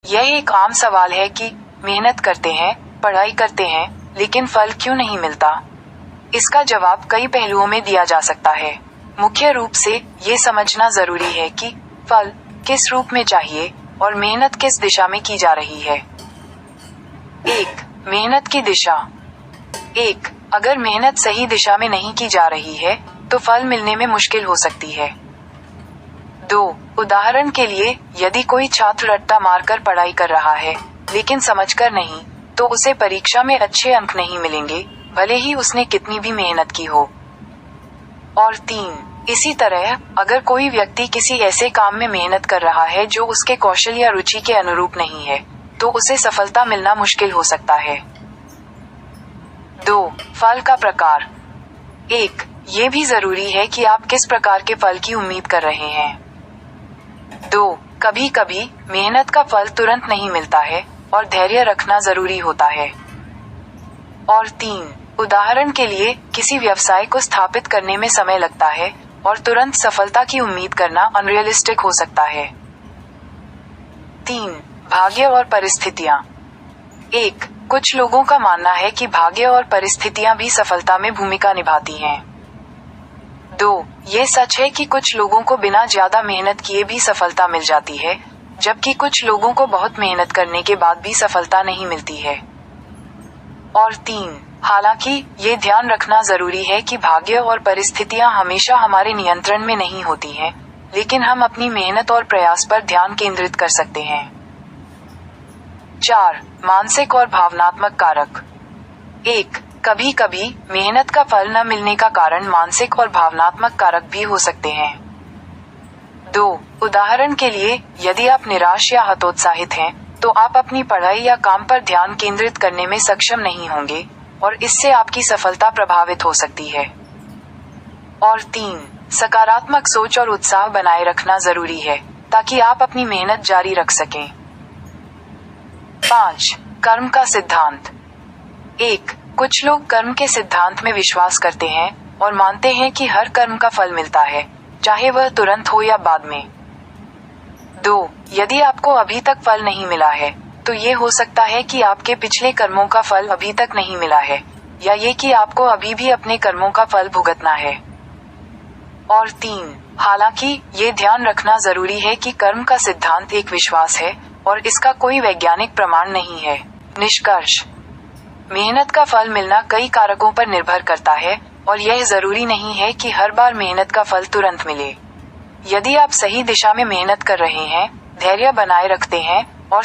यह एक आम सवाल है कि मेहनत करते हैं, पढ़ाई करते हैं, लेकिन फल क्यों नहीं मिलता? इसका जवाब कई पहलुओं में दिया जा सकता है। मुख्य रूप से ये समझना जरूरी है कि फल किस रूप में चाहिए और मेहनत किस दिशा में की जा रही है। 1. मेहनत की दिशा। 1. अगर मेहनत सही दिशा में नहीं की जा रही है, तो फल मिलने में मुश्किल हो सकती है। 2. उदाहरण के लिए, यदि कोई छात्र रट्टा मारकर पढ़ाई कर रहा है, लेकिन समझकर नहीं, तो उसे परीक्षा में अच्छे अंक नहीं मिलेंगे, भले ही उसने कितनी भी मेहनत की हो। और 3. इसी तरह, अगर कोई व्यक्ति किसी ऐसे काम में मेहनत कर रहा है जो उसके कौशल या रुचि के अनुरूप नहीं है, तो उसे सफलता मिलना मुश्किल हो सकता है। 2. फल का प्रकार। 1. ये भी जरूरी है कि आप किस प्रकार के फल की उम्मीद कर रहे हैं। 2. कभी कभी मेहनत का फल तुरंत नहीं मिलता है और धैर्य रखना जरूरी होता है। और 3. उदाहरण के लिए, किसी व्यवसाय को स्थापित करने में समय लगता है और तुरंत सफलता की उम्मीद करना अनरियलिस्टिक हो सकता है। 3. भाग्य और परिस्थितियां। 1. कुछ लोगों का मानना है कि भाग्य और परिस्थितियां भी सफलता में भूमिका निभाती हैं। 2. ये सच है कि कुछ लोगों को बिना ज्यादा मेहनत किए भी सफलता मिल जाती है, जबकि कुछ लोगों को बहुत मेहनत करने के बाद भी सफलता नहीं मिलती है। और 3. हालांकि ये ध्यान रखना जरूरी है कि भाग्य और परिस्थितियां हमेशा हमारे नियंत्रण में नहीं होती हैं, लेकिन हम अपनी मेहनत और प्रयास पर ध्यान केंद्रित कर सकते हैं। 4. मानसिक और भावनात्मक कारक। 1. कभी कभी मेहनत का फल न मिलने का कारण मानसिक और भावनात्मक कारक भी हो सकते हैं। 2. उदाहरण के लिए, यदि आप निराश या हतोत्साहित हैं, तो आप अपनी पढ़ाई या काम पर ध्यान केंद्रित करने में सक्षम नहीं होंगे और इससे आपकी सफलता प्रभावित हो सकती है। और 3. सकारात्मक सोच और उत्साह बनाए रखना जरूरी है, ताकि आप अपनी मेहनत जारी रख सकें। 5. कर्म का सिद्धांत। 1. कुछ लोग कर्म के सिद्धांत में विश्वास करते हैं और मानते हैं कि हर कर्म का फल मिलता है, चाहे वह तुरंत हो या बाद में। 2. यदि आपको अभी तक फल नहीं मिला है, तो ये हो सकता है कि आपके पिछले कर्मों का फल अभी तक नहीं मिला है, या ये कि आपको अभी भी अपने कर्मों का फल भुगतना है। और 3. हालांकि ये ध्यान रखना जरूरी है कि कर्म का सिद्धांत एक विश्वास है और इसका कोई वैज्ञानिक प्रमाण नहीं है। निष्कर्ष: मेहनत का फल मिलना कई कारकों पर निर्भर करता है और यह जरूरी नहीं है कि हर बार मेहनत का फल तुरंत मिले। यदि आप सही दिशा में मेहनत कर रहे हैं, धैर्य बनाए रखते हैं और